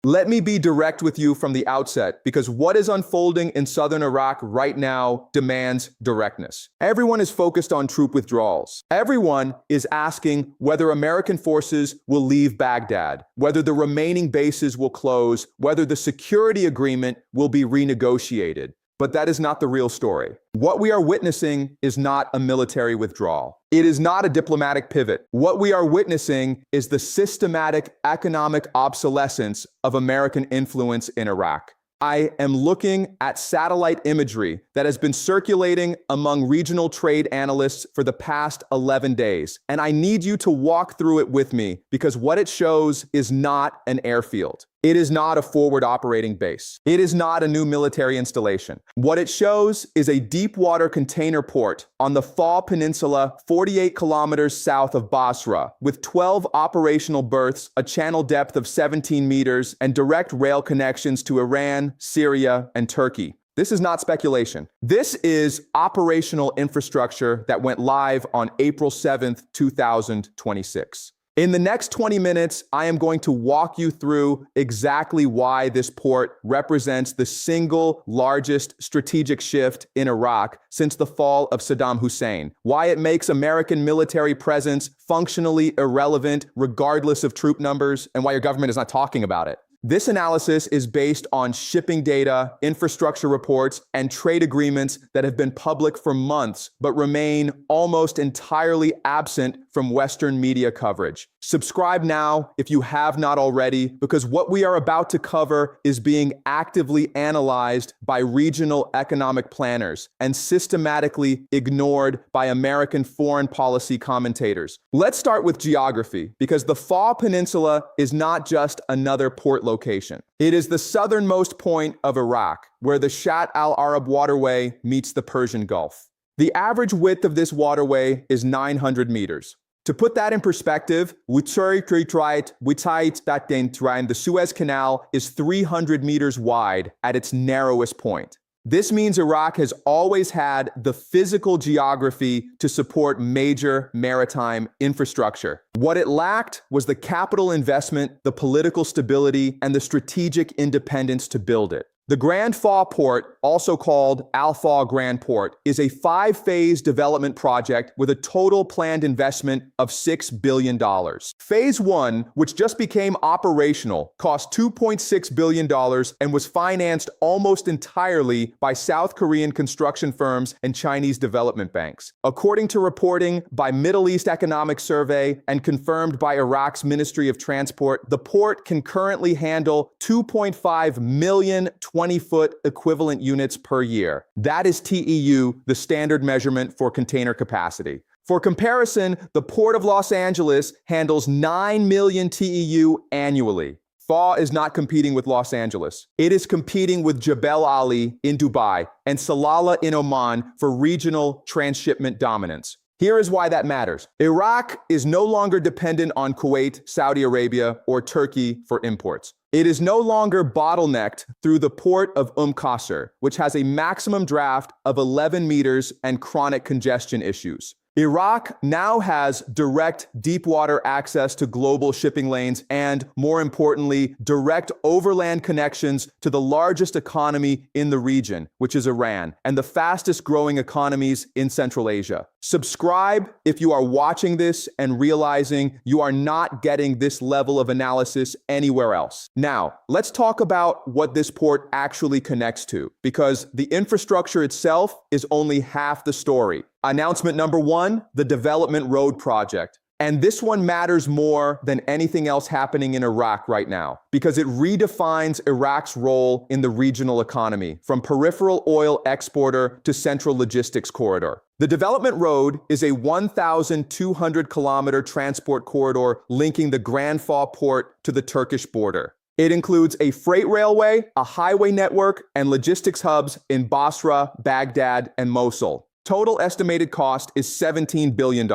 Let me be direct with you from the outset, because what is unfolding in southern Iraq right now demands directness. Everyone is focused on troop withdrawals. Everyone is asking whether American forces will leave Baghdad, whether the remaining bases will close, whether the security agreement will be renegotiated. But that is not the real story. What we are witnessing is not a military withdrawal. It is not a diplomatic pivot. What we are witnessing is the systematic economic obsolescence of American influence in Iraq. I am looking at satellite imagery that has been circulating among regional trade analysts for the past 11 days. And I need you to walk through it with me, because what it shows is not an airfield. It is not a forward operating base. It is not a new military installation. What it shows is a deep water container port on the Fa Peninsula, 48 kilometers south of Basra, with 12 operational berths, a channel depth of 17 meters, and direct rail connections to Iran, Syria, and Turkey. This is not speculation. This is operational infrastructure that went live on April 7th, 2026. In the next 20 minutes, I am going to walk you through exactly why this port represents the single largest strategic shift in Iraq since the fall of Saddam Hussein, why it makes American military presence functionally irrelevant regardless of troop numbers, and why your government is not talking about it. This analysis is based on shipping data, infrastructure reports, and trade agreements that have been public for months, but remain almost entirely absent from Western media coverage. Subscribe now if you have not already, because what we are about to cover is being actively analyzed by regional economic planners and systematically ignored by American foreign policy commentators. Let's start with geography, because the Fa Peninsula is not just another port location. It is the southernmost point of Iraq, where the Shatt al-Arab waterway meets the Persian Gulf. The average width of this waterway is 900 meters. To put that in perspective, the Suez Canal is 300 meters wide at its narrowest point. This means Iraq has always had the physical geography to support major maritime infrastructure. What it lacked was the capital investment, the political stability, and the strategic independence to build it. The Grand Fa Port, also called Al-Fa Grand Port, is a 5-phase development project with a total planned investment of $6 billion. Phase 1, which just became operational, cost $2.6 billion and was financed almost entirely by South Korean construction firms and Chinese development banks. According to reporting by Middle East Economic Survey and confirmed by Iraq's Ministry of Transport, the port can currently handle 2.5 million 20-foot equivalent units per year. That is TEU, the standard measurement for container capacity. For comparison, the Port of Los Angeles handles 9 million TEU annually. Fa is not competing with Los Angeles. It is competing with Jebel Ali in Dubai and Salalah in Oman for regional transshipment dominance. Here is why that matters. Iraq is no longer dependent on Kuwait, Saudi Arabia, or Turkey for imports. It is no longer bottlenecked through the port of Qasr, which has a maximum draft of 11 meters and chronic congestion issues. Iraq now has direct deep water access to global shipping lanes and, more importantly, direct overland connections to the largest economy in the region, which is Iran, and the fastest growing economies in Central Asia. Subscribe if you are watching this and realizing you are not getting this level of analysis anywhere else. Now, let's talk about what this port actually connects to, because the infrastructure itself is only half the story. Announcement number 1, the Development Road Project. And this one matters more than anything else happening in Iraq right now, because it redefines Iraq's role in the regional economy, from peripheral oil exporter to central logistics corridor. The Development Road is a 1,200-kilometer transport corridor linking the Grand Fa port to the Turkish border. It includes a freight railway, a highway network, and logistics hubs in Basra, Baghdad, and Mosul. Total estimated cost is $17 billion.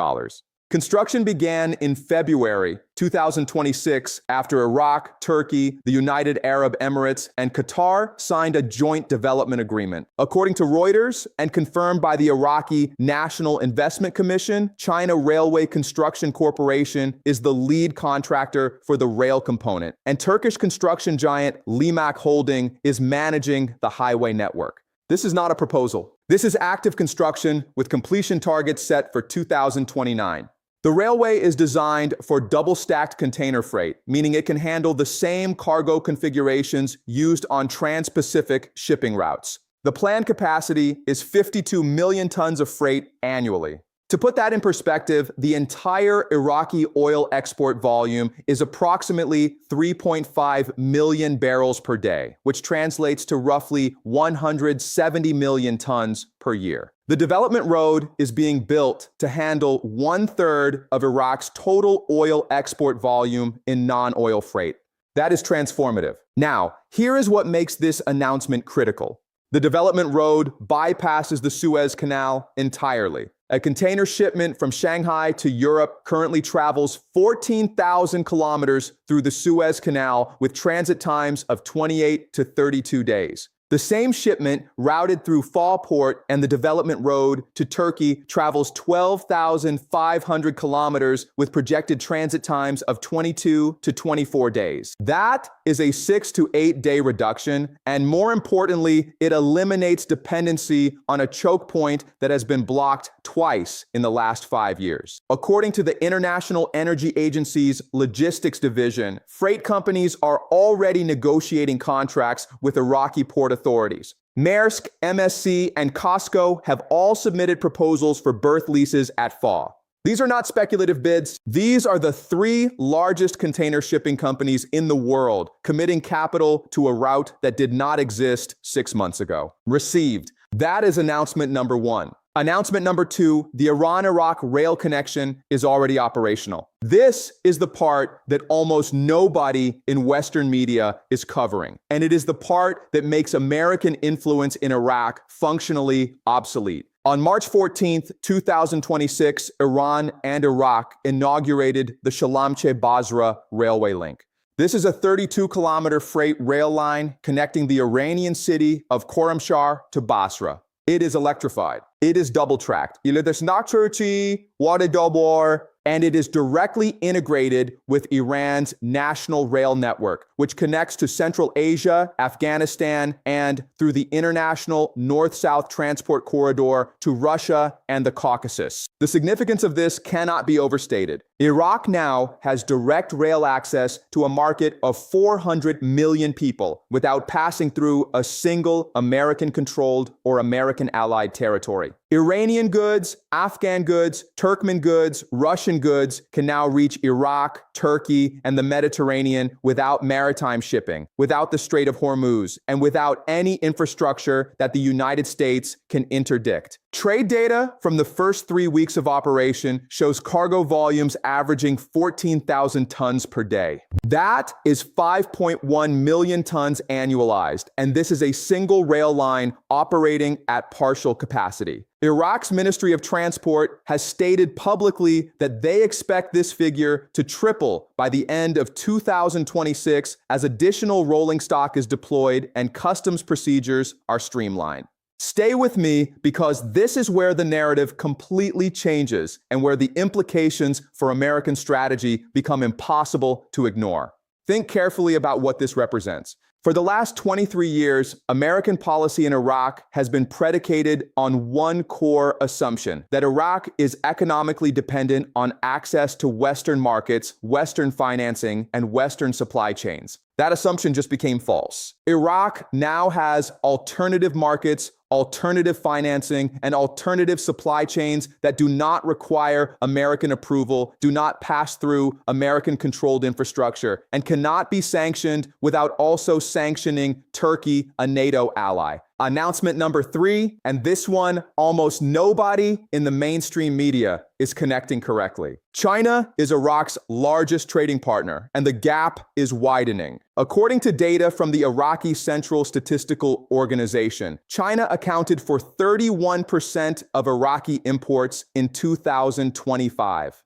Construction began in February 2026 after Iraq, Turkey, the United Arab Emirates, and Qatar signed a joint development agreement. According to Reuters and confirmed by the Iraqi National Investment Commission, China Railway Construction Corporation is the lead contractor for the rail component, and Turkish construction giant Limak Holding is managing the highway network. This is not a proposal. This is active construction with completion targets set for 2029. The railway is designed for double-stacked container freight, meaning it can handle the same cargo configurations used on trans-Pacific shipping routes. The planned capacity is 52 million tons of freight annually. To put that in perspective, the entire Iraqi oil export volume is approximately 3.5 million barrels per day, which translates to roughly 170 million tons per year. The development road is being built to handle 1/3 of Iraq's total oil export volume in non-oil freight. That is transformative. Now, here is what makes this announcement critical. The development road bypasses the Suez Canal entirely. A container shipment from Shanghai to Europe currently travels 14,000 kilometers through the Suez Canal with transit times of 28 to 32 days. The same shipment routed through Fall Port and the development road to Turkey travels 12,500 kilometers with projected transit times of 22 to 24 days. That is a 6 to 8 day reduction, and more importantly, it eliminates dependency on a choke point that has been blocked twice in the last 5 years. According to the International Energy Agency's Logistics Division, freight companies are already negotiating contracts with Iraqi port authorities. Maersk, MSC, and COSCO have all submitted proposals for berth leases at FAW. These are not speculative bids. These are the 3 largest container shipping companies in the world committing capital to a route that did not exist 6 months ago. Received. That is announcement number 1. Announcement number 2, the Iran-Iraq rail connection is already operational. This is the part that almost nobody in Western media is covering, and it is the part that makes American influence in Iraq functionally obsolete. On March 14th, 2026, Iran and Iraq inaugurated the Shalamche-Basra railway link. This is a 32-kilometer freight rail line connecting the Iranian city of Khorramshahr to Basra. It is electrified. It is double-tracked. And it is directly integrated with Iran's national rail network, which connects to Central Asia, Afghanistan, and through the international north-south transport corridor to Russia and the Caucasus. The significance of this cannot be overstated. Iraq now has direct rail access to a market of 400 million people without passing through a single American-controlled or American-allied territory. Iranian goods, Afghan goods, Turkmen goods, Russian goods can now reach Iraq, Turkey, and the Mediterranean without maritime shipping, without the Strait of Hormuz, and without any infrastructure that the United States can interdict. Trade data from the first 3 weeks of operation shows cargo volumes averaging 14,000 tons per day. That is 5.1 million tons annualized, and this is a single rail line operating at partial capacity. Iraq's Ministry of Transport has stated publicly that they expect this figure to triple by the end of 2026 as additional rolling stock is deployed and customs procedures are streamlined. Stay with me because this is where the narrative completely changes and where the implications for American strategy become impossible to ignore. Think carefully about what this represents. For the last 23 years, American policy in Iraq has been predicated on one core assumption: that Iraq is economically dependent on access to Western markets, Western financing, and Western supply chains. That assumption just became false. Iraq now has alternative markets, alternative financing, and alternative supply chains that do not require American approval, do not pass through American-controlled infrastructure, and cannot be sanctioned without also sanctioning Turkey, a NATO ally. Announcement number 3, and this one almost nobody in the mainstream media is connecting correctly. China is Iraq's largest trading partner, and the gap is widening. According to data from the Iraqi Central Statistical Organization, China accounted for 31% of Iraqi imports in 2025.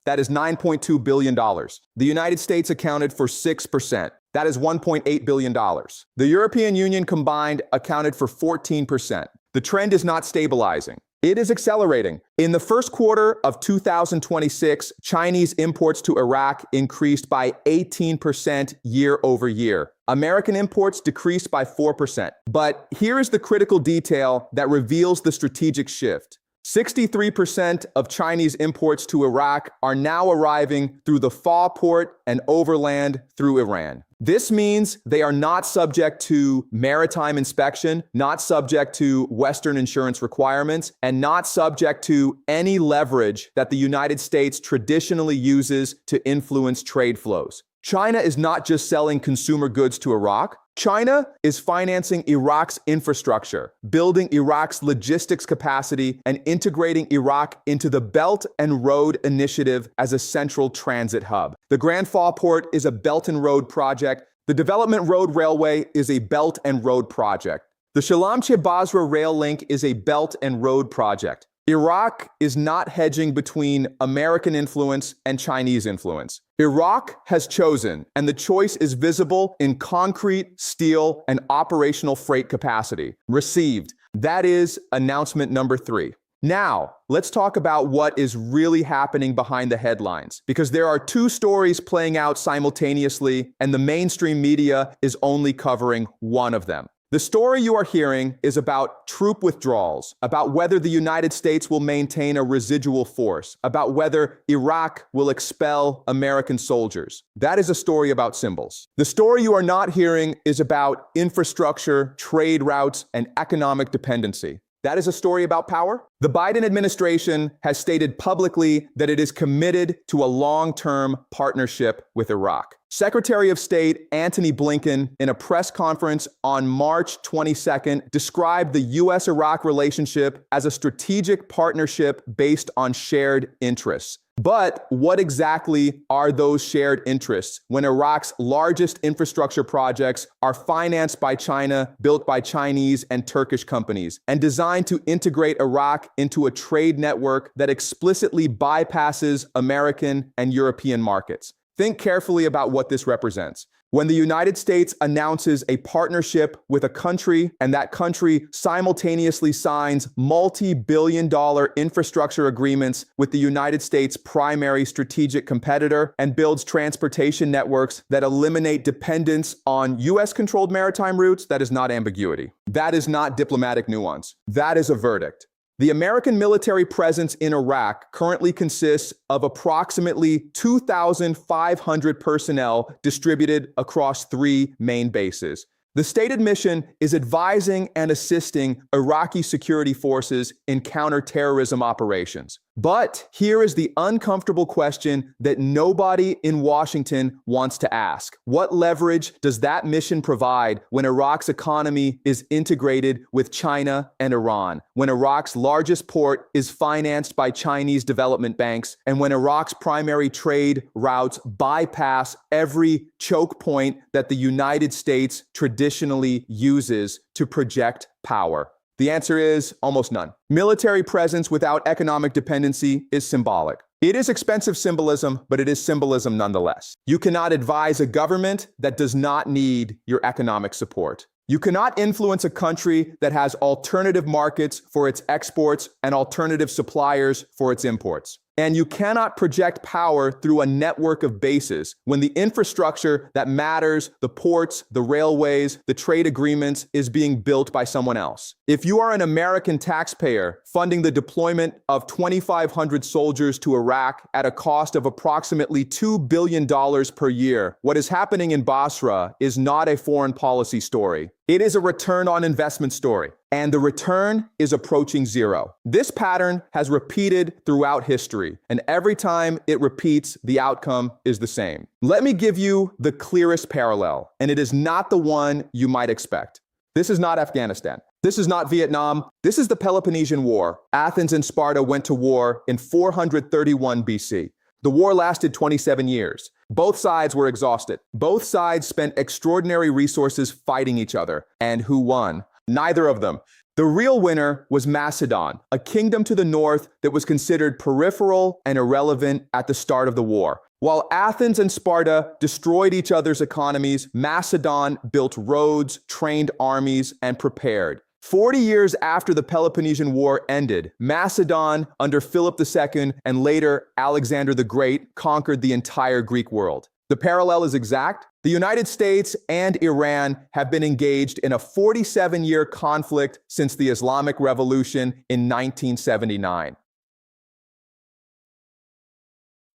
That is $9.2 billion. The United States accounted for 6%. That is $1.8 billion. The European Union combined accounted for 14%. The trend is not stabilizing. It is accelerating. In the first quarter of 2026, Chinese imports to Iraq increased by 18% year over year. American imports decreased by 4%. But here is the critical detail that reveals the strategic shift. 63% of Chinese imports to Iraq are now arriving through the Fa port and overland through Iran. This means they are not subject to maritime inspection, not subject to Western insurance requirements, and not subject to any leverage that the United States traditionally uses to influence trade flows. China is not just selling consumer goods to Iraq. China is financing Iraq's infrastructure, building Iraq's logistics capacity, and integrating Iraq into the Belt and Road Initiative as a central transit hub. The Grand Fa Port is a Belt and Road project. The Development Road Railway is a Belt and Road project. The Shalamche-Basra Rail Link is a Belt and Road project. Iraq is not hedging between American influence and Chinese influence. Iraq has chosen, and the choice is visible in concrete, steel, and operational freight capacity. Received. That is announcement number 3. Now, let's talk about what is really happening behind the headlines, because there are 2 stories playing out simultaneously, and the mainstream media is only covering one of them. The story you are hearing is about troop withdrawals, about whether the United States will maintain a residual force, about whether Iraq will expel American soldiers. That is a story about symbols. The story you are not hearing is about infrastructure, trade routes, and economic dependency. That is a story about power. The Biden administration has stated publicly that it is committed to a long-term partnership with Iraq. Secretary of State Antony Blinken, in a press conference on March 22nd, described the U.S.-Iraq relationship as a strategic partnership based on shared interests. But what exactly are those shared interests when Iraq's largest infrastructure projects are financed by China, built by Chinese and Turkish companies, and designed to integrate Iraq into a trade network that explicitly bypasses American and European markets? Think carefully about what this represents. When the United States announces a partnership with a country and that country simultaneously signs multi-billion-dollar infrastructure agreements with the United States' primary strategic competitor and builds transportation networks that eliminate dependence on U.S.-controlled maritime routes, that is not ambiguity. That is not diplomatic nuance. That is a verdict. The American military presence in Iraq currently consists of approximately 2,500 personnel distributed across 3 main bases. The stated mission is advising and assisting Iraqi security forces in counterterrorism operations. But here is the uncomfortable question that nobody in Washington wants to ask. What leverage does that mission provide when Iraq's economy is integrated with China and Iran, when Iraq's largest port is financed by Chinese development banks, and when Iraq's primary trade routes bypass every choke point that the United States traditionally uses to project power? The answer is almost none. Military presence without economic dependency is symbolic. It is expensive symbolism, but it is symbolism nonetheless. You cannot advise a government that does not need your economic support. You cannot influence a country that has alternative markets for its exports and alternative suppliers for its imports. And you cannot project power through a network of bases when the infrastructure that matters, the ports, the railways, the trade agreements, is being built by someone else. If you are an American taxpayer funding the deployment of 2,500 soldiers to Iraq at a cost of approximately $2 billion per year, what is happening in Basra is not a foreign policy story. It is a return on investment story, and the return is approaching zero. This pattern has repeated throughout history, and every time it repeats, the outcome is the same. Let me give you the clearest parallel, and it is not the one you might expect. This is not Afghanistan. This is not Vietnam. This is the Peloponnesian War. Athens and Sparta went to war in 431 BC. The war lasted 27 years. Both sides were exhausted. Both sides spent extraordinary resources fighting each other. And who won? Neither of them. The real winner was Macedon, a kingdom to the north that was considered peripheral and irrelevant at the start of the war. While Athens and Sparta destroyed each other's economies, Macedon built roads, trained armies, and prepared. 40 years after the Peloponnesian War ended, Macedon, under Philip II and later Alexander the Great, conquered the entire Greek world. The parallel is exact. The United States and Iran have been engaged in a 47-year conflict since the Islamic Revolution in 1979.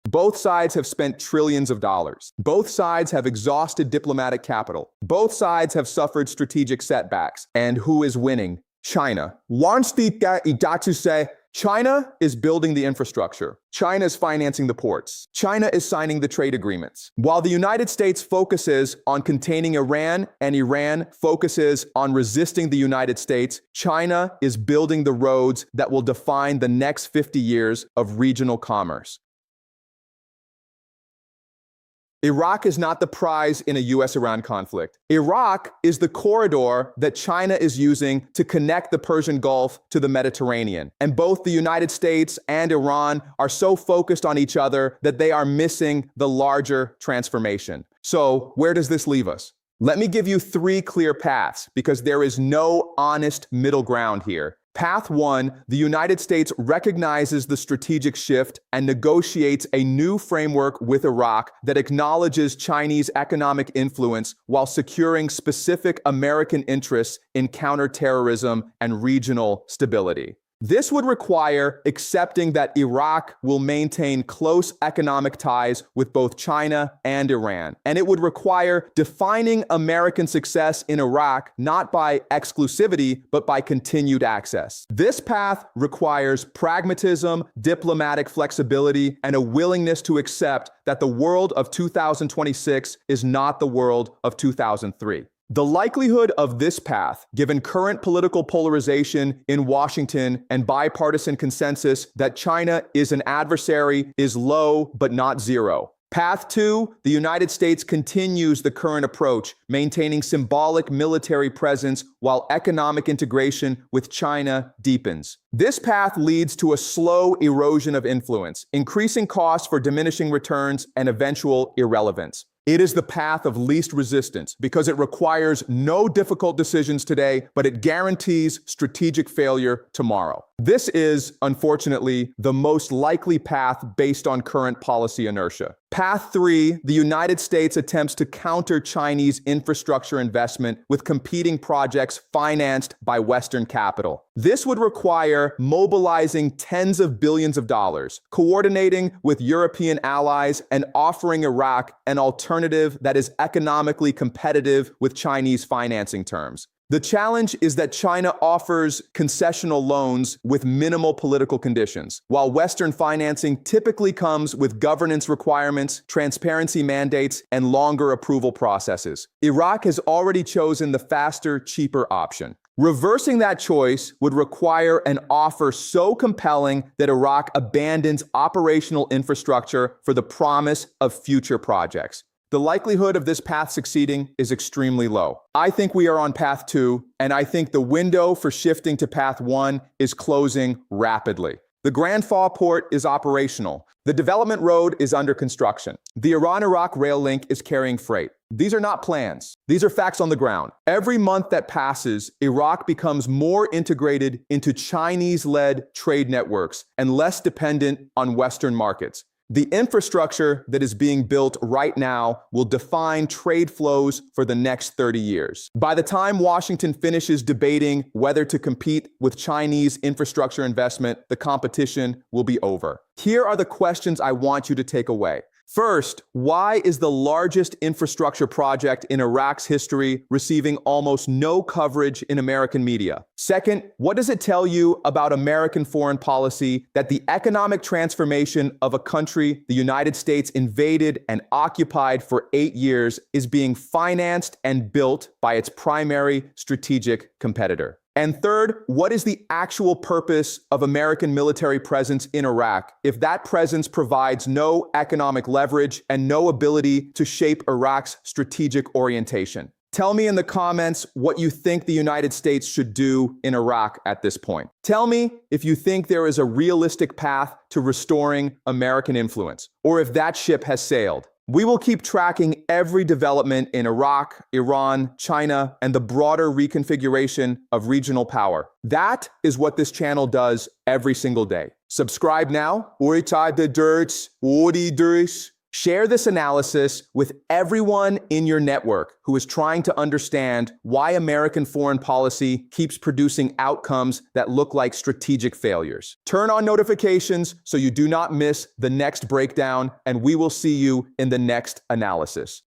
Both sides have spent trillions of dollars. Both sides have exhausted diplomatic capital. Both sides have suffered strategic setbacks. And who is winning? China. China is building the infrastructure. China is financing the ports. China is signing the trade agreements. While the United States focuses on containing Iran and Iran focuses on resisting the United States, China is building the roads that will define the next 50 years of regional commerce. Iraq is not the prize in a US-Iran conflict. Iraq is the corridor that China is using to connect the Persian Gulf to the Mediterranean. And both the United States and Iran are so focused on each other that they are missing the larger transformation. So, where does this leave us? Let me give you 3 clear paths, because there is no honest middle ground here. Path 1, the United States recognizes the strategic shift and negotiates a new framework with Iraq that acknowledges Chinese economic influence while securing specific American interests in counterterrorism and regional stability. This would require accepting that Iraq will maintain close economic ties with both China and Iran. And it would require defining American success in Iraq not by exclusivity, but by continued access. This path requires pragmatism, diplomatic flexibility, and a willingness to accept that the world of 2026 is not the world of 2003. The likelihood of this path, given current political polarization in Washington and bipartisan consensus that China is an adversary, is low but not zero. Path 2, the United States continues the current approach, maintaining symbolic military presence while economic integration with China deepens. This path leads to a slow erosion of influence, increasing costs for diminishing returns and eventual irrelevance. It is the path of least resistance because it requires no difficult decisions today, but it guarantees strategic failure tomorrow. This is, unfortunately, the most likely path based on current policy inertia. Path 3, the United States attempts to counter Chinese infrastructure investment with competing projects financed by Western capital. This would require mobilizing tens of billions of dollars, coordinating with European allies, and offering Iraq an alternative that is economically competitive with Chinese financing terms. The challenge is that China offers concessional loans with minimal political conditions, while Western financing typically comes with governance requirements, transparency mandates, and longer approval processes. Iraq has already chosen the faster, cheaper option. Reversing that choice would require an offer so compelling that Iraq abandons operational infrastructure for the promise of future projects. The likelihood of this path succeeding is extremely low. I think we are on path 2, and I think the window for shifting to path 1 is closing rapidly. The Grand Fall port is operational. The development road is under construction. The Iran-Iraq rail link is carrying freight. These are not plans. These are facts on the ground. Every month that passes, Iraq becomes more integrated into Chinese-led trade networks and less dependent on Western markets. The infrastructure that is being built right now will define trade flows for the next 30 years. By the time Washington finishes debating whether to compete with Chinese infrastructure investment, the competition will be over. Here are the questions I want you to take away. First, why is the largest infrastructure project in Iraq's history receiving almost no coverage in American media? Second, what does it tell you about American foreign policy that the economic transformation of a country the United States invaded and occupied for 8 years is being financed and built by its primary strategic competitor? And third, what is the actual purpose of American military presence in Iraq if that presence provides no economic leverage and no ability to shape Iraq's strategic orientation? Tell me in the comments what you think the United States should do in Iraq at this point. Tell me if you think there is a realistic path to restoring American influence, or if that ship has sailed. We will keep tracking every development in Iraq, Iran, China, and the broader reconfiguration of regional power. That is what this channel does every single day. Subscribe now. Share this analysis with everyone in your network who is trying to understand why American foreign policy keeps producing outcomes that look like strategic failures. Turn on notifications so you do not miss the next breakdown, and we will see you in the next analysis.